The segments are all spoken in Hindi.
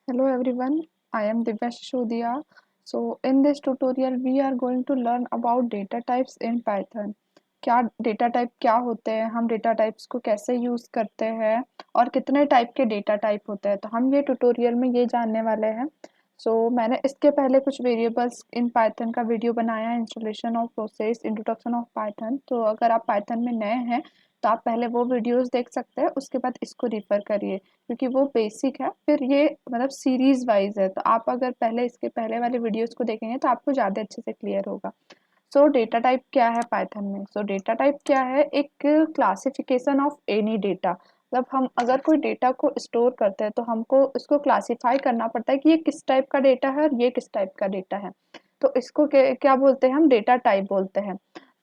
Hello everyone, I am Divya Shishodia. So in this tutorial we are going to learn about data types in Python. क्या डेटा टाइप क्या होते हैं, हम डेटा टाइप्स को कैसे यूज करते हैं और कितने टाइप के डेटा टाइप होते हैं, तो हम ये ट्यूटोरियल में ये जानने वाले हैं। मैंने इसके पहले कुछ वेरिएबल्स इन पाइथन का वीडियो बनाया है, installation of process, introduction of Python. तो अगर आप पाइथन में नए हैं तो आप पहले वो वीडियोस देख सकते हैं, उसके बाद इसको रिफर करिए क्योंकि वो बेसिक है। फिर ये मतलब सीरीज वाइज है, तो आप अगर पहले इसके पहले वाले वीडियोस को देखेंगे तो आपको ज़्यादा अच्छे से क्लियर होगा। डेटा टाइप क्या है पाइथन में? डेटा टाइप क्या है? एक क्लासिफिकेशन ऑफ एनी डेटा। मतलब हम अगर कोई डेटा को स्टोर करते हैं तो हमको उसको क्लासिफाई करना पड़ता है कि ये किस टाइप का डेटा है और ये किस टाइप का डेटा है। तो इसको क्या बोलते हैं? हम डेटा टाइप बोलते हैं।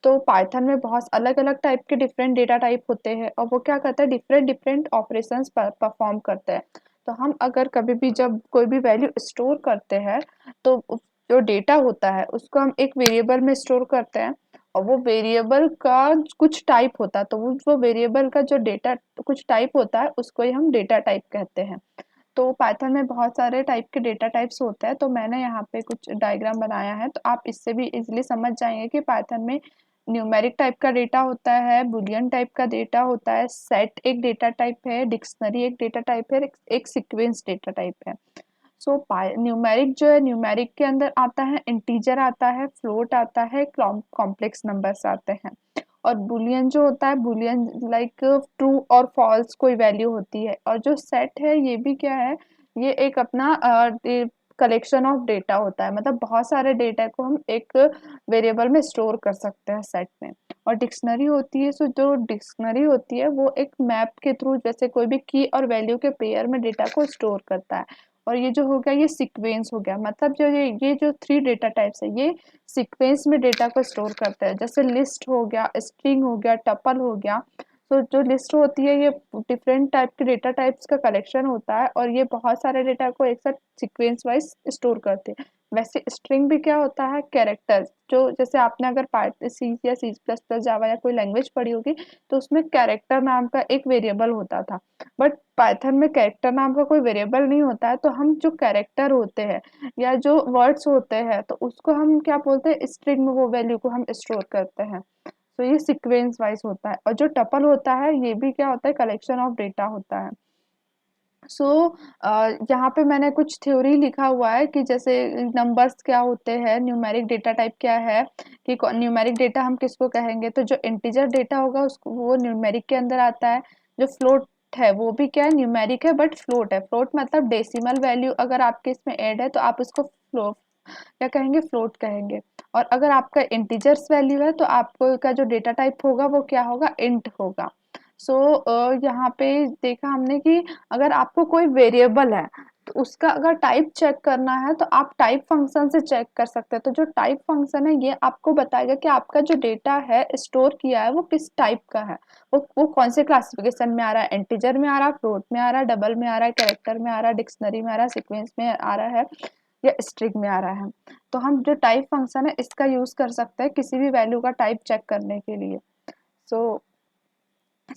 तो पाइथन में बहुत अलग अलग टाइप के डिफरेंट डेटा टाइप होते हैं और वो क्या करता है, डिफरेंट डिफरेंट ऑपरेशंस परफॉर्म करते हैं। तो हम अगर कभी भी जब कोई भी वैल्यू स्टोर करते हैं तो जो डेटा होता है उसको हम एक वेरिएबल में स्टोर करते हैं और वो वेरिएबल का कुछ टाइप होता है, तो वो वेरिएबल का जो डेटा कुछ टाइप होता है उसको ही हम डेटा टाइप कहते हैं। तो पाइथन में बहुत सारे टाइप के डेटा टाइप्स होते हैं, तो मैंने यहाँ पे कुछ डायग्राम बनाया है, तो आप इससे भी इजीली समझ जाएंगे कि पाइथन में न्यूमेरिक टाइप का डेटा होता है, बुलियन टाइप का डेटा होता है, सेट एक डेटा टाइप है, डिक्शनरी एक डेटा टाइप है, एक सीक्वेंस डेटा टाइप है। न्यूमेरिक जो है, न्यूमेरिक के अंदर आता है इंटीजर, आता है फ्लोट, आता है कॉम्प्लेक्स नंबर्स आते हैं। और बुलियन जो होता है, बुलियन लाइक ट्रू और फॉल्स कोई वैल्यू होती है। और जो सेट है ये भी क्या है, ये एक अपना कलेक्शन ऑफ डेटा होता है, मतलब बहुत सारे डेटा को हम एक वेरिएबल में स्टोर कर सकते हैं सेट में। और डिक्शनरी होती है, सो जो डिक्शनरी होती है वो एक मैप के थ्रू जैसे कोई भी की और वैल्यू के पेयर में डेटा को स्टोर करता है। और ये जो हो गया ये सीक्वेंस हो गया, मतलब जो ये जो थ्री डेटा टाइप्स है ये सीक्वेंस में डेटा को स्टोर करते हैं। जैसे लिस्ट हो गया, स्ट्रिंग हो गया, टपल हो गया। तो जो लिस्ट होती है ये डिफरेंट टाइप के डेटा टाइप्स का कलेक्शन होता है और ये बहुत सारे डेटा को एक साथ सीक्वेंस वाइज स्टोर करते हैं। वैसे स्ट्रिंग भी क्या होता है, कैरेक्टर्स। जो जैसे आपने अगर पार्ट सी या सी प्लस प्लस जावा या कोई लैंग्वेज पढ़ी होगी तो उसमें कैरेक्टर नाम का एक वेरिएबल होता था। बट पाइथन में कैरेक्टर नाम का कोई वेरिएबल नहीं होता है, तो हम जो कैरेक्टर होते हैं या जो वर्ड्स होते हैं तो उसको हम क्या बोलते हैं, स्ट्रिंग में वो वैल्यू को हम स्टोर करते हैं। तो ये सीक्वेंस वाइज होता है। और जो टपल होता है ये भी क्या होता है, कलेक्शन ऑफ डेटा होता है। सो यहाँ पे मैंने कुछ थ्योरी लिखा हुआ है कि जैसे नंबर्स क्या होते हैं, न्यूमेरिक डेटा टाइप क्या है, कि न्यूमेरिक डेटा हम किसको कहेंगे। तो जो इंटीजर डेटा होगा उसको वो न्यूमेरिक के अंदर आता है। जो फ्लोट है वो भी क्या है, न्यूमेरिक है बट फ्लोट है। फ्लोट मतलब डेसिमल वैल्यू अगर आपके इसमें ऐड है तो आप उसको फ्लोट क्या कहेंगे, फ्लोट कहेंगे। और अगर आपका इंटीजर्स वैल्यू है तो आपको का जो डेटा टाइप होगा वो क्या होगा, इंट होगा। यहाँ पे देखा हमने कि अगर आपको कोई वेरिएबल है तो उसका अगर टाइप चेक करना है तो आप टाइप फंक्शन से चेक कर सकते हैं। तो जो टाइप फंक्शन है ये आपको बताएगा कि आपका जो डेटा है स्टोर किया है वो किस टाइप का है, वो कौन से क्लासिफिकेशन में आ रहा है, इंटीजर में आ रहा है, फ्लोट में आ रहा है, डबल में आ रहा है, कैरेक्टर में आ रहा है, डिक्शनरी में आ रहा है, सीक्वेंस में आ रहा है या स्ट्रिंग में आ रहा है। तो हम जो टाइप फंक्शन है इसका यूज कर सकते हैं किसी भी वैल्यू का टाइप चेक करने के लिए। सो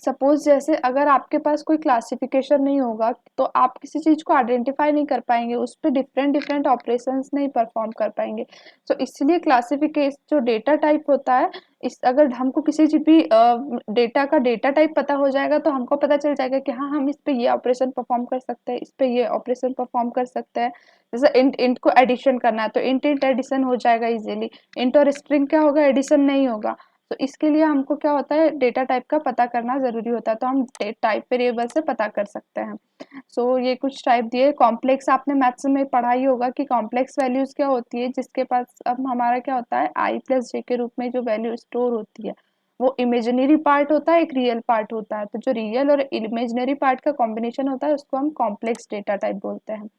सपोज जैसे अगर आपके पास कोई क्लासिफिकेशन नहीं होगा तो आप किसी चीज को आइडेंटिफाई नहीं कर पाएंगे, उस पर डिफरेंट डिफरेंट ऑपरेशंस नहीं परफॉर्म कर पाएंगे। तो इसलिए क्लासिफिकेशन जो डेटा टाइप होता है, इस अगर हमको किसी भी डेटा का डेटा टाइप पता हो जाएगा तो हमको पता चल जाएगा कि हाँ हम इस पे ये ऑपरेशन परफॉर्म कर सकते हैं, इस पे ये ऑपरेशन परफॉर्म कर सकते हैं। जैसे इंट इंट को एडिशन करना है तो इंट इंट एडिशन हो जाएगा इजीली। इंट और स्ट्रिंग क्या होगा, एडिशन नहीं होगा। तो इसके लिए हमको क्या होता है, डेटा टाइप का पता करना जरूरी होता है, तो हम टाइप वेरिएबल से पता कर सकते हैं। ये कुछ टाइप दिए। कॉम्प्लेक्स आपने मैथ्स में पढ़ा ही होगा कि कॉम्प्लेक्स वैल्यूज क्या होती है, जिसके पास अब हमारा क्या होता है, आई प्लस जे के रूप में जो वैल्यू स्टोर होती है वो इमेजिनरी पार्ट होता है, एक रियल पार्ट होता है। तो जो रियल और इमेजिनरी पार्ट का कॉम्बिनेशन होता है उसको हम कॉम्प्लेक्स डेटा टाइप बोलते हैं।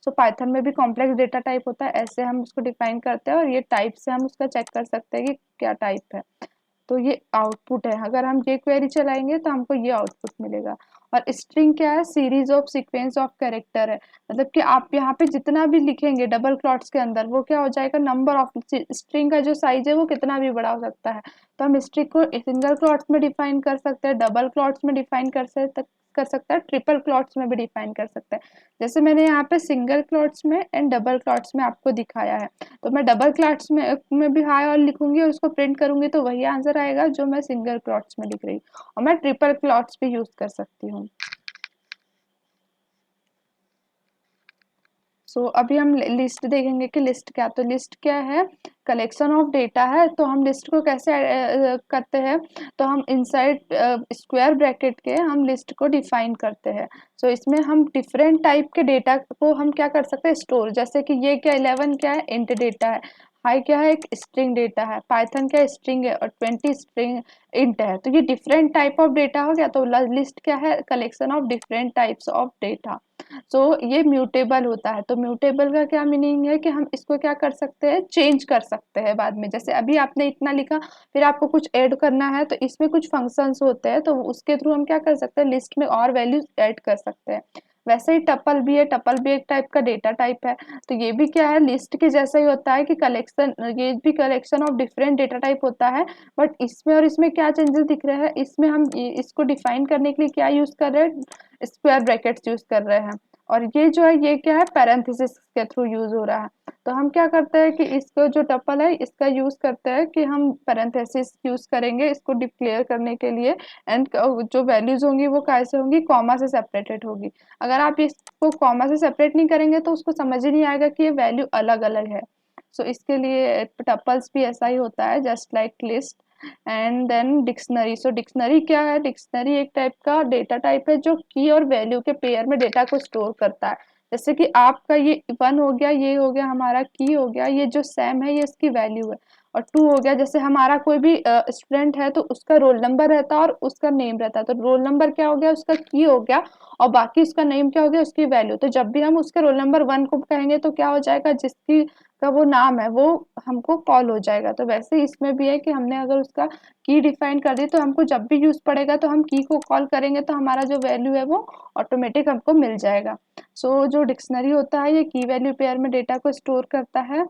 पाइथन में भी कॉम्प्लेक्स डेटा टाइप होता है, ऐसे हम उसको डिफाइन करते हैं और ये टाइप से हम उसका चेक कर सकते हैं कि क्या टाइप है। तो ये आउटपुट है, अगर हम ये क्वेरी चलाएंगे तो हमको ये आउटपुट मिलेगा। और स्ट्रिंग क्या है, series of sequence of character है, मतलब कि आप यहाँ पे जितना भी लिखेंगे डबल क्लॉट्स के अंदर वो क्या हो जाएगा, नंबर ऑफ। स्ट्रिंग का जो साइज है वो कितना भी बड़ा हो सकता है। तो हम स्ट्रिंग को सिंगल क्लॉट्स में डिफाइन कर सकते हैं, डबल क्लॉट्स में डिफाइन कर सकते हैं, ट्रिपल क्लॉट्स में भी डिफाइन कर सकते हैं। जैसे मैंने यहाँ पे सिंगल क्लॉट्स में एंड डबल क्लॉट्स में आपको दिखाया है, तो मैं डबल क्लॉट्स में भी हाई और लिखूंगी और उसको प्रिंट करूंगी तो वही आंसर आएगा जो मैं सिंगल क्लॉट्स में लिख रही हूँ, और मैं ट्रिपल क्लॉट्स भी यूज कर सकती हूँ। सो अभी हम लिस्ट देखेंगे कि लिस्ट क्या, तो लिस्ट क्या है, कलेक्शन ऑफ डेटा है। तो हम लिस्ट को कैसे करते हैं, तो हम इनसाइड स्क्वायर ब्रैकेट के हम लिस्ट को डिफाइन करते हैं। सो इसमें हम डिफरेंट टाइप के डेटा को हम क्या कर सकते हैं, स्टोर। जैसे कि ये क्या 11 क्या है, इंट डेटा है, हाई क्या है, एक स्ट्रिंग डेटा है, पाइथन क्या स्ट्रिंग है, और 20 स्ट्रिंग इंट है। तो ये डिफरेंट टाइप ऑफ डेटा हो गया। तो लिस्ट क्या है, collection of different types of data. So ये म्यूटेबल होता है। तो म्यूटेबल का क्या मीनिंग है कि हम इसको क्या कर सकते हैं, चेंज कर सकते हैं बाद में। जैसे अभी आपने इतना लिखा, फिर आपको कुछ ऐड करना है, तो इसमें कुछ फंक्शंस होते हैं, तो उसके थ्रू हम क्या कर सकते हैं, लिस्ट में और वैल्यूज ऐड कर सकते हैं। वैसे ही टपल भी है, टपल भी एक टाइप का डेटा टाइप है। तो ये भी क्या है, लिस्ट के जैसा ही होता है कि कलेक्शन, ये भी collection of different data type होता है। बट इसमें और इसमें क्या चेंजेस दिख रहे हैं, इसमें हम इसको डिफाइन करने के लिए क्या यूज कर रहे हैं, स्क्वायर ब्रैकेट्स यूज कर रहे हैं। और ये जो है, ये क्या है, पैरेंथेसिस के थ्रू यूज हो रहा है। तो हम क्या करते हैं कि इसको जो टपल है इसका यूज करते हैं कि हम पैरेंथेसिस यूज करेंगे इसको डिक्लेयर करने के लिए। एंड जो वैल्यूज होंगी वो कैसे होंगी, कॉमा से सेपरेटेड होगी। अगर आप इसको कॉमा से सेपरेट नहीं करेंगे तो उसको समझ ही नहीं आएगा कि ये वैल्यू अलग अलग है। सो इसके लिए टपल्स भी ऐसा ही होता है, just like list. And then dictionary. So dictionary क्या है, डिक्शनरी एक टाइप का डेटा टाइप है जो की और वैल्यू के पेयर में डेटा को स्टोर करता है। जैसे कि आपका ये 1 हो गया, ये हो गया हमारा की हो गया, ये जो सैम है ये इसकी वैल्यू है। और 2 हो गया, जैसे हमारा कोई भी स्टूडेंट है तो उसका रोल नंबर रहता है और उसका नेम रहता है। तो रोल नंबर क्या हो गया, उसका की हो गया, और बाकी उसका नेम क्या हो गया, उसकी वैल्यू। तो जब भी हम उसके रोल नंबर 1 को कहेंगे तो क्या हो जाएगा, जिसकी का वो नाम है वो हमको कॉल हो जाएगा। तो वैसे ही इसमें भी है कि हमने अगर उसका की डिफाइन कर दी तो हमको जब भी यूज पड़ेगा तो हम की को कॉल करेंगे तो हमारा जो वैल्यू है वो ऑटोमेटिक हमको मिल जाएगा। सो जो डिक्शनरी होता है ये की वैल्यू पेयर में डेटा को स्टोर करता है।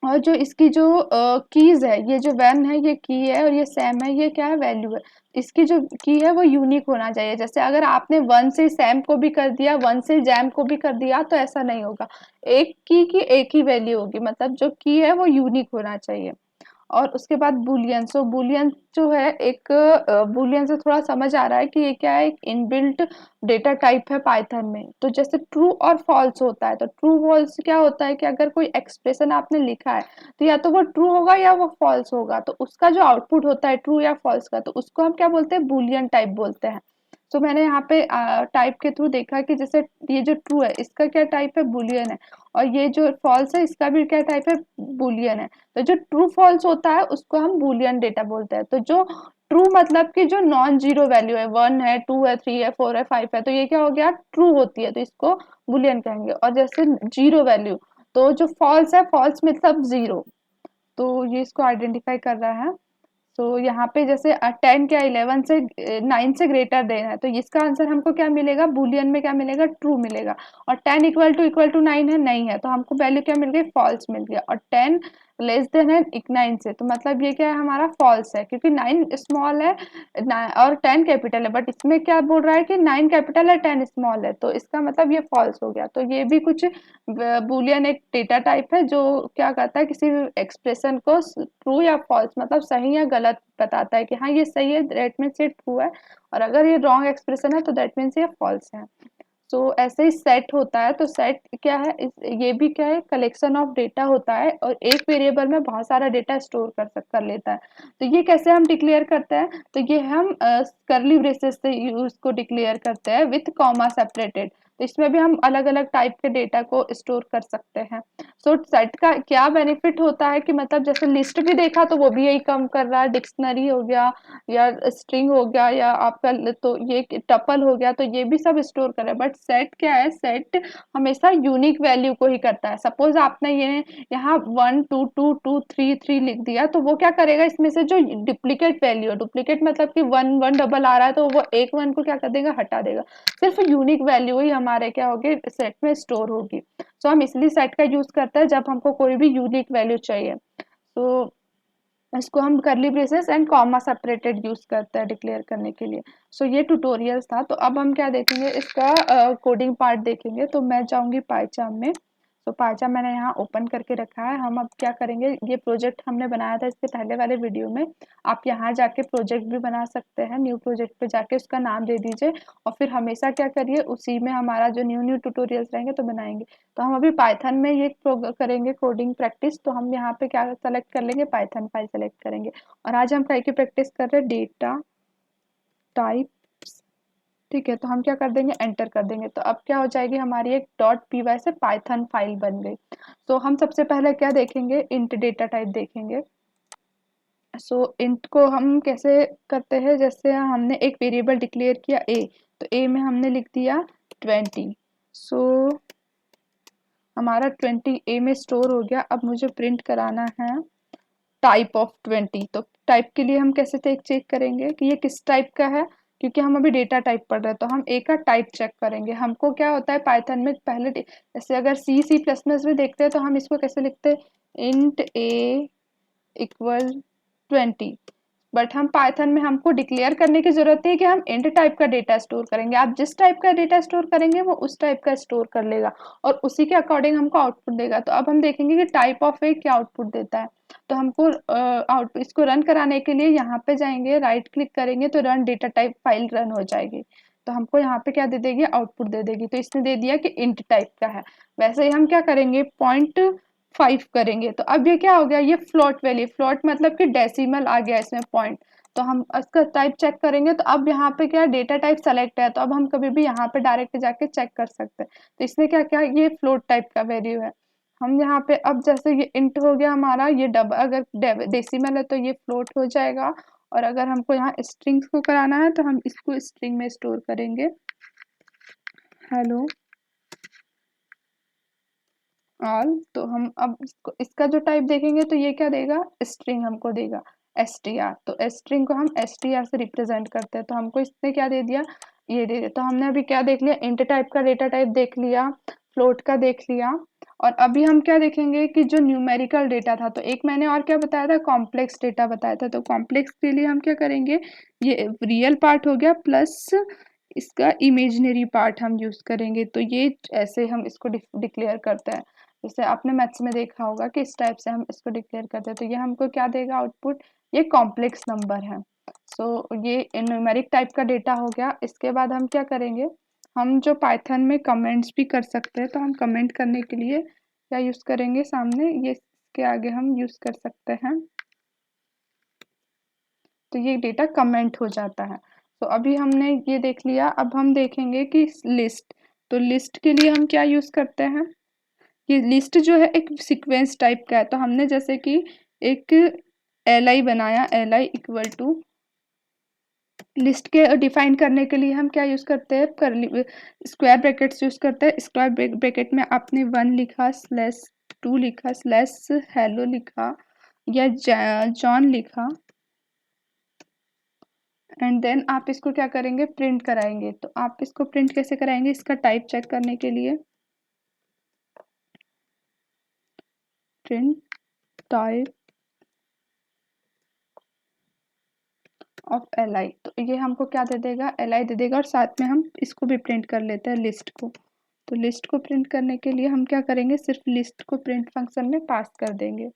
और जो इसकी जो कीज है, ये जो वन है ये की है, और ये सैम है ये क्या है, वैल्यू है। इसकी जो की है वो यूनिक होना चाहिए। जैसे अगर आपने 1 से सैम को भी कर दिया, 1 से जैम को भी कर दिया तो ऐसा नहीं होगा। एक की एक ही वैल्यू होगी, मतलब जो की है वो यूनिक होना चाहिए। और उसके बाद बुलियन। सो बुलियन जो है एक, बुलियन से थोड़ा समझ आ रहा है कि ये क्या है, एक इनबिल्ट डेटा टाइप है पाइथन में। तो जैसे ट्रू और फॉल्स होता है, तो ट्रू फॉल्स क्या होता है कि अगर कोई एक्सप्रेशन आपने लिखा है तो या तो वो ट्रू होगा या वो फॉल्स होगा। तो उसका जो आउटपुट होता है ट्रू या फॉल्स का, तो उसको हम क्या बोलते हैं, बुलियन टाइप बोलते हैं। तो मैंने यहाँ पे टाइप के थ्रू देखा कि जैसे ये जो ट्रू है इसका क्या टाइप है, बुलियन है, और ये जो फॉल्स है इसका भी क्या टाइप है, बुलियन है। तो जो ट्रू फॉल्स होता है उसको हम बुलियन डेटा बोलते हैं। तो जो ट्रू मतलब कि जो नॉन जीरो वैल्यू है, 1 है, 2 है, 3 है, 4 है, 5 है, तो ये क्या हो गया, ट्रू होती है, तो इसको बुलियन कहेंगे। और जैसे जीरो वैल्यू, तो जो फॉल्स है, फॉल्स मतलब जीरो, तो ये इसको आइडेंटिफाई कर रहा है। तो यहाँ पे जैसे 10 क्या 11 से 9 से ग्रेटर देना है, तो इसका आंसर हमको क्या मिलेगा, बुलियन में क्या मिलेगा, ट्रू मिलेगा। और 10 इक्वल टू 9 है, नहीं है, तो हमको वैल्यू क्या मिल गई, फॉल्स मिल गया। और 10 लेस देन है 9 से, तो मतलब ये क्या है, हमारा फॉल्स है, क्योंकि 9 स्मॉल है और 10 कैपिटल है। बट इसमें क्या बोल रहा है कि 9 कैपिटल है 10 स्मॉल है, तो इसका मतलब ये फॉल्स हो गया। तो ये भी कुछ बुलियन एक डेटा टाइप है जो क्या करता है, किसी भी एक्सप्रेशन को ट्रू या फॉल्स मतलब सही या गलत बताता है कि हाँ ये सही है दैट मीन्स ये ट्रू है, और अगर ये रॉन्ग एक्सप्रेशन है तो दैट मीन्स ये फॉल्स है। सो ऐसे ही सेट होता है। तो सेट क्या है, ये भी क्या है, कलेक्शन ऑफ डेटा होता है, और एक वेरिएबल में बहुत सारा डेटा स्टोर कर लेता है। तो ये कैसे हम डिक्लेयर करते हैं, तो ये हम करली ब्रेसेस से यूज को डिक्लेयर करते हैं विथ कॉमा सेपरेटेड। तो इसमें भी हम अलग अलग टाइप के डेटा को स्टोर कर सकते हैं। सो सेट का क्या बेनिफिट होता है कि मतलब जैसे लिस्ट भी देखा तो वो भी यही काम कर रहा है, डिक्शनरी हो गया या स्ट्रिंग हो गया या आपका तो ये टपल हो गया, तो ये भी सब स्टोर कर रहा है। बट सेट क्या है, सेट हमेशा यूनिक वैल्यू को ही करता है। सपोज आपने ये यहाँ 1 2 2 2 3 3 लिख दिया, तो वो क्या करेगा, इसमें से जो डुप्लीकेट वैल्यू है, डुप्लीकेट मतलब कि 1 1 डबल आ रहा है, तो वो एक 1 को क्या कर देगा, हटा देगा। सिर्फ यूनिक वैल्यू ही हमारे क्या होगी, सेट में स्टोर होगी। सो हम इसलिए सेट का यूज करते हैं जब हमको कोई भी यूनिक वैल्यू चाहिए। तो इसको हम करली braces and comma separated use करते हैं डिक्लेयर करने के लिए। सो ये ट्यूटोरियल्स था। तो अब हम क्या देखेंगे, इसका कोडिंग पार्ट देखेंगे। तो मैं जाऊंगी पाइचाम में। तो पाइचाम मैंने यहाँ ओपन करके रखा है। हम अब क्या करेंगे, ये प्रोजेक्ट हमने बनाया था इससे पहले वाले वीडियो में। आप यहाँ जाके प्रोजेक्ट भी बना सकते हैं, न्यू प्रोजेक्ट पे जाके उसका नाम दे दीजिए और फिर हमेशा क्या करिए, उसी में हमारा जो न्यू न्यू ट्यूटोरियल्स रहेंगे तो बनाएंगे। तो हम अभी पाइथन में ये करेंगे कोडिंग प्रैक्टिस। तो हम यहाँ पे क्या सेलेक्ट कर लेंगे, पाइथन फाइल सेलेक्ट करेंगे। और आज हम काय की प्रैक्टिस कर रहे हैं, डेटा टाइप। ठीक है, तो हम क्या कर देंगे, एंटर कर देंगे। तो अब क्या हो जाएगी, हमारी एक डॉट पी वाई से पाइथन फाइल बन गई। तो हम सबसे पहले क्या देखेंगे, इंट डेटा टाइप देखेंगे। सो इंट को हम कैसे करते हैं, जैसे हमने एक वेरिएबल डिक्लेयर किया ए, तो ए में हमने लिख दिया 20। सो हमारा 20 ए में स्टोर हो गया। अब मुझे प्रिंट कराना है टाइप ऑफ 20। तो टाइप के लिए हम कैसे चेक करेंगे कि ये किस टाइप का है, क्योंकि हम अभी डेटा टाइप पढ़ रहे हैं। तो हम ए का टाइप चेक करेंगे। हमको क्या होता है पाइथन में पहले, जैसे अगर सी प्लस प्लस में देखते हैं तो हम इसको कैसे लिखते हैं, इंट ए इक्वल 20। बट हम पाइथन में हमको डिक्लेयर करने की जरूरत है कि हम इंट टाइप का डेटा स्टोर करेंगे। आप जिस टाइप का डेटा स्टोर करेंगे वो उस टाइप का स्टोर कर लेगा और उसी के अकॉर्डिंग हमको आउटपुट देगा। तो अब हम देखेंगे कि टाइप ऑफ ए क्या आउटपुट देता है। तो हमको इसको रन कराने के लिए यहाँ पे जाएंगे, राइट क्लिक करेंगे तो run data type file run हो जाएगी। तो हमको यहाँ पे क्या दे देगी, आउटपुट दे देगी। तो इसने दे दिया कि इंट टाइप का है। वैसे ही हम क्या करेंगे, 0.5 करेंगे। तो अब ये क्या हो गया, ये फ्लोट वैल्यू, फ्लोट मतलब कि डेसिमल आ गया इसमें पॉइंट। तो हम इसका टाइप चेक करेंगे। तो अब यहाँ पे क्या डेटा टाइप सेलेक्ट है, तो अब हम कभी भी यहाँ पे डायरेक्ट जाके चेक कर सकते हैं। तो इसने क्या किया, ये फ्लोट टाइप का वैल्यू है। हम यहाँ पे अब जैसे ये इंट हो गया हमारा, ये डबल, अगर डेसिमल है तो ये फ्लोट हो जाएगा। और अगर हमको यहाँ स्ट्रिंग्स को कराना है तो हम इसको स्ट्रिंग में स्टोर करेंगे, हेलो ऑल। तो हम अब इसका जो टाइप देखेंगे तो ये क्या देगा, स्ट्रिंग हमको देगा, str। तो स्ट्रिंग को हम str से रिप्रेजेंट करते हैं। तो हमको इसने क्या दे दिया, ये दे दिया। तो हमने अभी क्या देख लिया, इंट टाइप का डेटा टाइप देख लिया, फ्लोट का देख लिया। और अभी हम क्या देखेंगे कि जो न्यूमेरिकल डेटा था, तो एक मैंने और क्या बताया था, कॉम्प्लेक्स डेटा बताया था। तो कॉम्प्लेक्स के लिए हम क्या करेंगे, ये रियल पार्ट हो गया प्लस इसका इमेजिनरी पार्ट हम यूज करेंगे। तो ये ऐसे हम इसको डिक्लेयर करते हैं। जैसे आपने मैथ्स में देखा होगा कि इस टाइप से हम इसको डिक्लेयर करते हैं। तो ये हमको क्या देगा आउटपुट, ये कॉम्प्लेक्स नंबर है। सो ये न्यूमेरिक टाइप का डेटा हो गया। इसके बाद हम क्या करेंगे, हम जो पाइथन में कमेंट्स भी कर सकते हैं। तो हम कमेंट करने के लिए क्या यूज करेंगे, सामने ये के आगे हम यूज कर सकते हैं। तो ये डेटा कमेंट हो जाता है। तो अभी हमने ये देख लिया। अब हम देखेंगे कि लिस्ट। तो लिस्ट के लिए हम क्या यूज करते हैं, ये लिस्ट जो है एक सीक्वेंस टाइप का है। तो हमने जैसे कि एक एल आई बनाया, L I equal to, list के डिफाइन करने के लिए हम क्या यूज करते हैं, करली स्क्वायर ब्रैकेट्स यूज करते हैं। स्क्वायर ब्रैकेट में आपने 1 लिखा, स्लैश 2 लिखा, स्लैश हेलो लिखा या जॉन लिखा, एंड देन आप इसको क्या करेंगे, प्रिंट कराएंगे। तो आप इसको प्रिंट कैसे कराएंगे, इसका टाइप चेक करने के लिए print type of L I. तो ये हमको क्या दे देगा, एल आई दे देगा। और साथ में हम इसको भी प्रिंट कर लेते हैं, लिस्ट को। तो लिस्ट को प्रिंट करने के लिए हम क्या करेंगे, सिर्फ लिस्ट को प्रिंट फंक्शन में पास कर देंगे।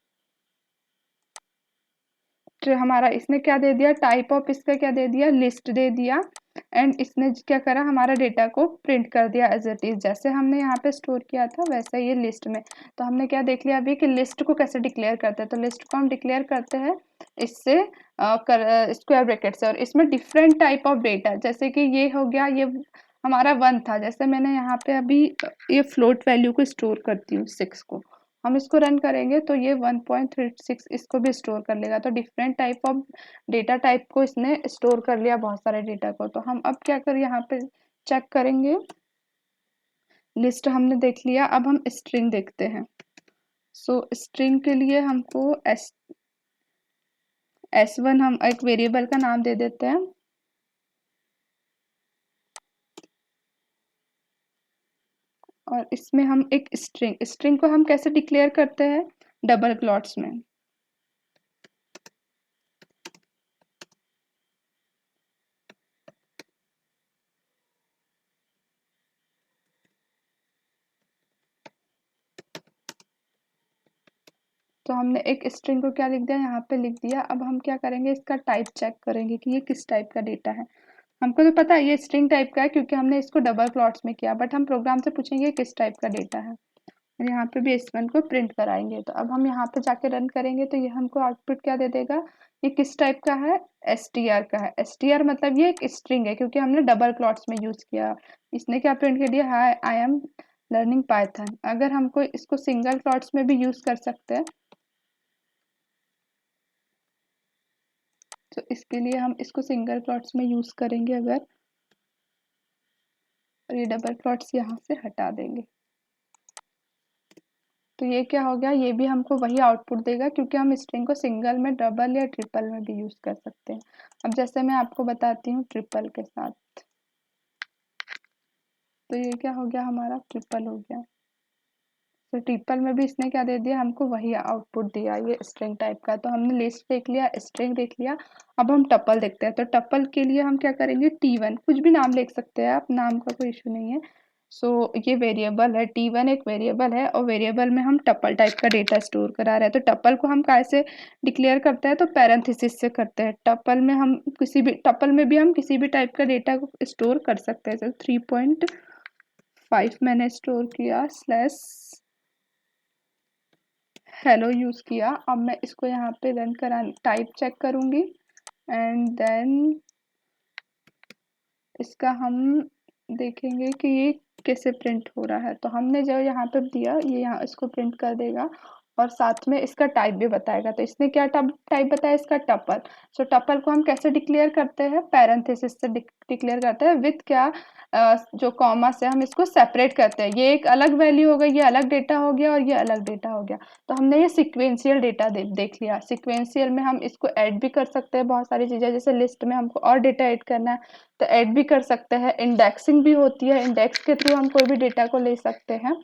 तो हमारा इसने क्या दे दिया, टाइप ऑफ इसका क्या दे दिया, लिस्ट दे दिया। एंड इसने क्या करा, हमारा डेटा को प्रिंट कर दिया एज इट इज, जैसे हमने यहाँ पे स्टोर किया था वैसा ये लिस्ट में। तो हमने क्या देख लिया अभी कि लिस्ट को कैसे डिक्लेयर करते हैं। तो लिस्ट को हम डिक्लेयर करते हैं इससे स्क्वायर ब्रैकेट से। और इसमें डिफरेंट टाइप ऑफ डेटा, जैसे कि ये हो गया, ये हमारा 1 था। जैसे मैंने यहाँ पे अभी ये फ्लोट वैल्यू को स्टोर करती हूँ 6 को, हम इसको रन करेंगे तो ये 1.36 इसको भी स्टोर कर लेगा। तो different type of data type को इसने स्टोर कर लिया, बहुत सारे डेटा को। तो हम अब क्या करें, यहाँ पे चेक करेंगे, लिस्ट हमने देख लिया। अब हम स्ट्रिंग देखते हैं। सो स्ट्रिंग के लिए हमको S1 हम एक वेरिएबल का नाम दे देते हैं। और इसमें हम एक स्ट्रिंग को हम कैसे डिक्लेयर करते हैं, डबल क्लॉट्स में। तो हमने एक स्ट्रिंग को क्या लिख दिया, यहाँ पे लिख दिया। अब हम क्या करेंगे, इसका टाइप चेक करेंगे कि ये किस टाइप का डेटा है। हमको तो पता है ये स्ट्रिंग टाइप का है क्योंकि हमने इसको डबल क्लॉट्स में किया, बट हम प्रोग्राम से पूछेंगे किस टाइप का डेटा है, और यहाँ पे भी S1 को प्रिंट कराएंगे। तो अब हम यहाँ पे जाके रन करेंगे तो ये हमको आउटपुट क्या दे देगा, ये किस टाइप का है, str का है। str मतलब ये एक स्ट्रिंग है क्योंकि हमने डबल क्लॉट्स में यूज किया। इसने क्या प्रिंट कर दिया, हाय आई एम लर्निंग पाइथन। अगर हमको इसको सिंगल क्लॉट्स में भी यूज कर सकते हैं, तो इसके लिए हम इसको सिंगल क्लॉट्स में यूज करेंगे अगर, और ये डबल क्लॉट्स यहाँ से हटा देंगे। तो ये क्या हो गया, ये भी हमको वही आउटपुट देगा क्योंकि हम स्ट्रिंग को सिंगल में, डबल या ट्रिपल में भी यूज कर सकते हैं। अब जैसे मैं आपको बताती हूँ ट्रिपल के साथ, तो ये क्या हो गया, हमारा ट्रिपल हो गया। तो ट्रिपल में भी इसने क्या दे दिया, हमको वही आउटपुट दिया, ये स्ट्रिंग टाइप का। तो हमने लिस्ट देख लिया, स्ट्रिंग देख लिया, अब हम टपल देखते हैं। तो टपल के लिए हम क्या करेंगे, T1, कुछ भी नाम लिख सकते हैं आप, नाम का कोई इशू नहीं है। ये वेरिएबल है, T1 एक वेरिएबल है, और वेरिएबल में हम टपल टाइप का डेटा स्टोर करा रहे हैं। तो टपल को हम कैसे डिक्लेयर करते हैं, तो पैरेंथेसिस से करते हैं। टपल में हम किसी भी, टपल में भी हम किसी भी टाइप का डेटा को स्टोर कर सकते हैं। जैसे 3.5 मैंने स्टोर किया, स्लैश हेलो यूज किया। अब मैं इसको यहाँ पे रन करा, टाइप चेक करूंगी, एंड देन इसका हम देखेंगे कि ये कैसे प्रिंट हो रहा है। तो हमने जो यहाँ पे दिया, ये यहाँ इसको प्रिंट कर देगा और साथ में इसका टाइप भी बताएगा। तो इसने क्या टाइप बताया, इसका टपल। सो टपल को हम कैसे डिक्लेयर करते हैं, पैरेंथेसिस से डिक्लेयर करते हैं, विथ क्या, जो कॉमा से हम इसको सेपरेट करते हैं। ये एक अलग वैल्यू हो गई, ये अलग डेटा हो गया, और ये अलग डेटा हो गया। तो हमने ये सिक्वेंशियल डेटा देख लिया। सिक्वेंशियल में हम इसको ऐड भी कर सकते हैं, बहुत सारी चीजें, जैसे लिस्ट में हमको और डेटा ऐड करना है तो ऐड भी कर सकते हैं। इंडेक्सिंग भी होती है, इंडेक्स के थ्रू हम कोई भी डेटा को ले सकते हैं।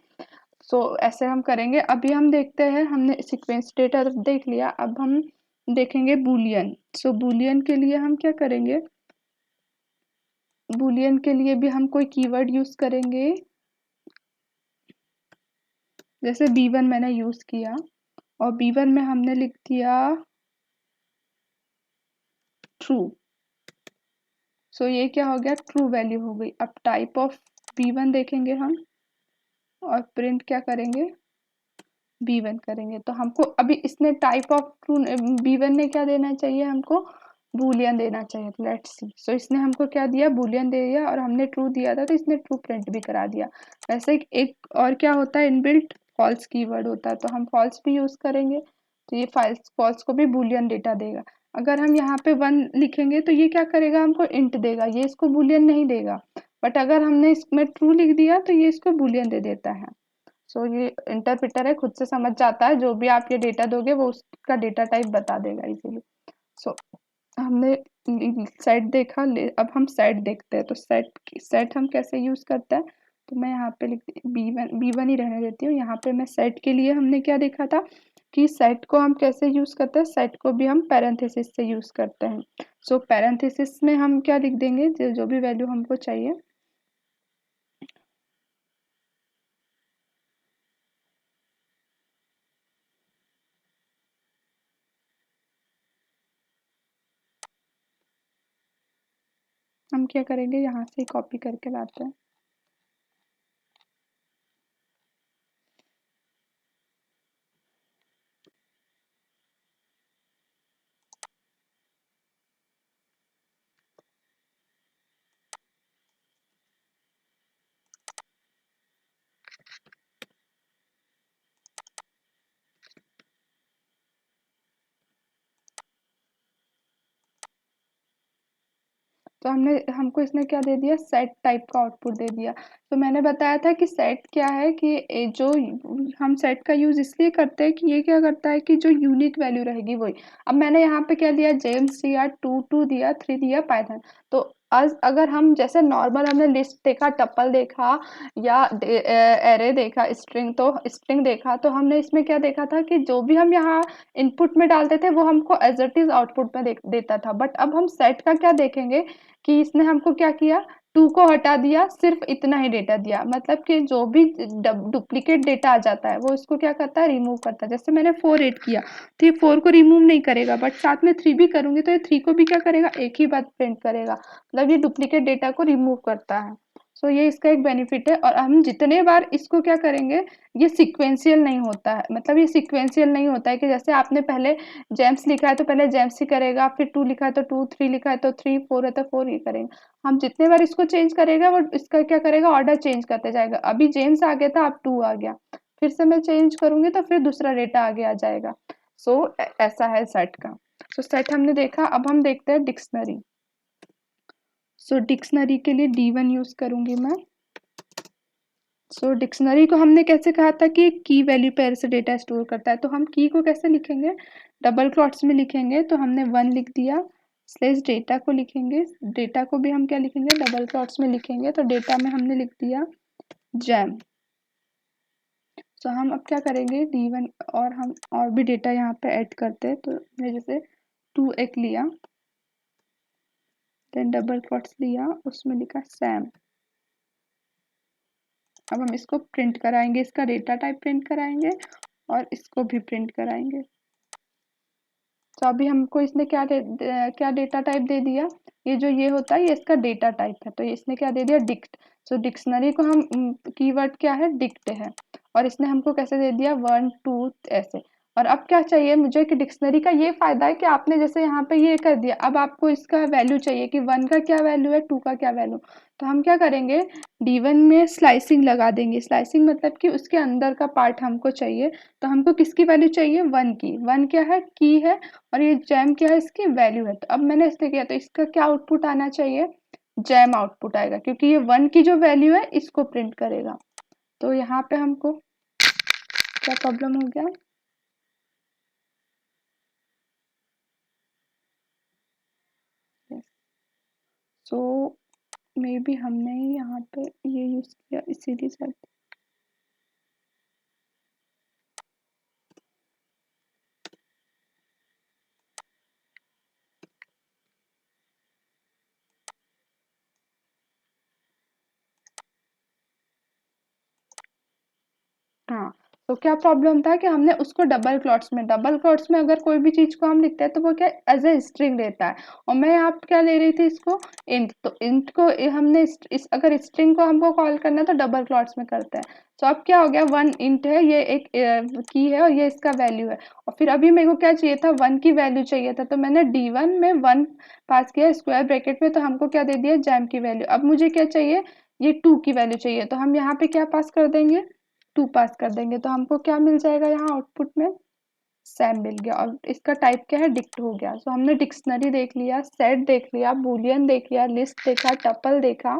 ऐसे हम करेंगे। अभी हम देखते हैं, हमने सीक्वेंस डेटा देख लिया, अब हम देखेंगे बूलियन। बूलियन के लिए हम क्या करेंगे, बूलियन के लिए भी हम कोई कीवर्ड यूज करेंगे। जैसे B1 मैंने यूज किया, और B1 में हमने लिख दिया ट्रू। ये क्या हो गया, ट्रू वैल्यू हो गई। अब टाइप ऑफ B1 देखेंगे हम, और प्रिंट क्या करेंगे, B1 करेंगे। तो हमको अभी इसने टाइप ऑफ ट्रू, B1 ने क्या देना चाहिए हमको, बूलियन देना चाहिए। Let's see. इसने हमको क्या दिया, बूलियन दे दिया, और हमने ट्रू दिया था तो इसने ट्रू प्रिंट भी करा दिया। वैसे एक और क्या होता है, इनबिल्ट फॉल्स कीवर्ड होता है, तो हम फॉल्स भी यूज करेंगे। तो ये फॉल्स को भी बूलियन डेटा देगा। अगर हम यहाँ पे 1 लिखेंगे तो ये क्या करेगा, हमको इंट देगा, ये इसको बूलियन नहीं देगा। बट अगर हमने इसमें ट्रू लिख दिया तो ये इसको बूलियन दे देता है। ये इंटरप्रेटर है, खुद से समझ जाता है, जो भी आप ये डेटा दोगे वो उसका डेटा टाइप बता देगा इजीली। सो हमने सेट देखा, अब हम सेट देखते हैं। तो सेट हम कैसे यूज करते हैं, तो मैं यहाँ पे लिख B1 ही रहने देती हूँ। यहाँ पे मैं सेट के लिए हमने क्या देखा था कि सेट को हम कैसे यूज करते हैं, सेट को भी हम पैरेंथेसिस से यूज करते हैं। पैरेंथेसिस में हम क्या लिख देंगे, जो भी वैल्यू हमको चाहिए। हम क्या करेंगे, यहाँ से कॉपी करके लाते हैं। तो हमको इसने क्या दे दिया, सेट टाइप का आउटपुट दे दिया। तो मैंने बताया था कि सेट क्या है, कि जो हम सेट का यूज इसलिए करते हैं कि ये क्या करता है कि जो यूनिक वैल्यू रहेगी वही। अब मैंने यहाँ पे क्या दिया, जेम्स दिया, 2 दिया, 3 दिया, पाइथन। तो आज अगर हम जैसे नॉर्मल हमने लिस्ट देखा, टपल देखा, या एरे देखा, स्ट्रिंग, तो स्ट्रिंग देखा, तो हमने इसमें क्या देखा था कि जो भी हम यहाँ इनपुट में डालते थे वो हमको एज इट इज आउटपुट में देता था। बट अब हम सेट का क्या देखेंगे कि इसने हमको क्या किया, टू को हटा दिया, सिर्फ इतना ही डेटा दिया, मतलब कि जो भी डुप्लीकेट डेटा आ जाता है वो इसको क्या करता है, रिमूव करता है। जैसे मैंने 4 ऐड किया तो ये 4 को रिमूव नहीं करेगा, बट साथ में 3 भी करूंगी तो ये 3 को भी क्या करेगा, एक ही बार प्रिंट करेगा, मतलब ये डुप्लीकेट डेटा को रिमूव करता है। सो ये इसका एक बेनिफिट है। और हम जितने बार इसको क्या करेंगे, ये सीक्वेंशियल नहीं होता है, मतलब ये सीक्वेंशियल नहीं होता है कि जैसे आपने पहले जेम्स लिखा है तो पहले जेम्स ही करेगा, फिर 2 लिखा है तो 2, 3 लिखा है तो 3, 4 है तो 4 ही करेगा। हम जितने बार इसको चेंज करेगा वो इसका क्या करेगा, ऑर्डर चेंज करते जाएगा। अभी जेम्स आ गया था, अब 2 आ गया, फिर से मैं चेंज करूंगी तो फिर दूसरा डेटा आगे आ जाएगा। सो ऐसा है सेट का। सो सेट हमने देखा, अब हम देखते हैं डिक्शनरी। सो डिक्शनरी के लिए D1 यूज करूंगी मैं। सो डिक्शनरी को हमने कैसे कहा था कि की वैल्यू पेयर से डेटा स्टोर करता है, तो हम की को कैसे लिखेंगे, डबल क्वॉट्स में लिखेंगे, तो हमने 1 लिख दिया, स्लेश डेटा को लिखेंगे, डेटा को भी हम क्या लिखेंगे, डबल क्वॉट्स में लिखेंगे, तो डेटा में हमने लिख दिया जैम। सो हम अब क्या करेंगे, D1 और हम और भी डेटा यहाँ पे ऐड करते हैं, तो मैं जैसे 2 एक लिया, देन डबल क्वॉट्स लिया, उसमें लिखा सैम। अब हम इसको प्रिंट कराएंगे, इसका डेटा टाइप प्रिंट कराएंगे और इसको भी प्रिंट कराएंगे। तो अभी हमको इसने क्या डेटा टाइप दे दिया, ये जो ये होता है ये इसका डेटा टाइप है, तो इसने क्या दे दिया, डिक्ट। सो डिक्शनरी को हम कीवर्ड क्या है, डिक्ट है, और इसने हमको कैसे दे दिया, 1 2 ऐसे। और अब क्या चाहिए मुझे कि डिक्शनरी का ये फायदा है कि आपने जैसे यहाँ पे ये कर दिया, अब आपको इसका वैल्यू चाहिए कि 1 का क्या वैल्यू है, 2 का क्या वैल्यू, तो हम क्या करेंगे, D1 में स्लाइसिंग लगा देंगे। स्लाइसिंग मतलब कि उसके अंदर का पार्ट हमको चाहिए, तो हमको किसकी वैल्यू चाहिए, 1 की। 1 क्या है, की है, और ये जैम क्या है, इसकी वैल्यू है। तो अब मैंने इसने किया तो इसका क्या आउटपुट आना चाहिए, जैम आउटपुट आएगा, क्योंकि ये 1 की जो वैल्यू है इसको प्रिंट करेगा। तो यहाँ पे हमको क्या प्रॉब्लम हो गया, सो मे बी हमने यहाँ पे ये यूज किया इसीलिए शायद। हाँ, तो क्या प्रॉब्लम था कि हमने उसको डबल क्वॉट्स में अगर कोई भी चीज को हम लिखते हैं तो वो क्या एज ए स्ट्रिंग लेता है, और मैं यहाँ पे क्या ले रही थी इसको, इंट। तो इंट को हमने अगर स्ट्रिंग को हमको कॉल करना है तो डबल क्वॉट्स में करते हैं। तो अब क्या हो गया, 1 इंट है, ये एक की है और ये इसका वैल्यू है, और फिर अभी मेरे को क्या चाहिए था, 1 की वैल्यू चाहिए था, तो मैंने D1 में 1 पास किया स्क्वायर ब्रैकेट में, तो हमको क्या दे दिया, जैम की वैल्यू। अब मुझे क्या चाहिए, ये 2 की वैल्यू चाहिए, तो हम यहाँ पे क्या पास कर देंगे, 2 पास कर देंगे, तो हमको क्या मिल जाएगा यहाँ आउटपुट में, सैम मिल गया। और इसका टाइप क्या है, डिक्ट हो गया। सो हमने डिक्शनरी देख लिया, सेट देख लिया, बूलियन देख लिया, लिस्ट देखा, टपल देखा,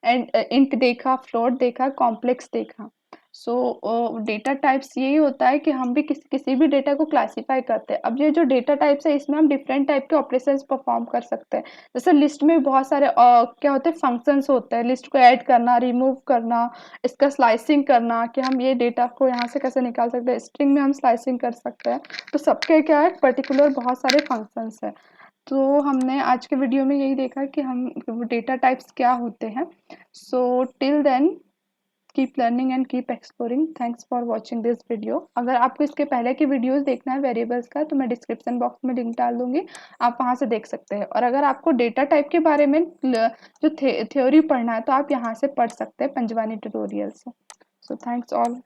एंड इंट देखा, फ्लोट देखा, कॉम्प्लेक्स देखा। सो डेटा टाइप्स यही होता है कि हम भी किसी भी डेटा को क्लासिफाई करते हैं। अब ये जो डेटा टाइप्स है इसमें हम डिफरेंट टाइप के ऑपरेशंस परफॉर्म कर सकते हैं। जैसे लिस्ट में बहुत सारे क्या होते हैं, फंक्शंस होते हैं, लिस्ट को ऐड करना, रिमूव करना, इसका स्लाइसिंग करना, कि हम ये डेटा को यहाँ से कैसे निकाल सकते हैं, स्ट्रिंग में हम स्लाइसिंग कर सकते हैं। तो सबके क्या है, पर्टिकुलर बहुत सारे फंक्शंस है। तो हमने आज के वीडियो में यही देखा कि हम डेटा टाइप्स क्या होते हैं। So till then keep learning and keep exploring. Thanks for watching this video. अगर आपको इसके पहले की वीडियोस देखना है वेरिएबल्स का, तो मैं डिस्क्रिप्शन बॉक्स में लिंक डाल दूंगी, आप वहां से देख सकते हैं। और अगर आपको डेटा टाइप के बारे में जो थ्योरी पढ़ना है तो आप यहाँ से पढ़ सकते हैं पंजवानी ट्यूटोरियल से। So thanks all.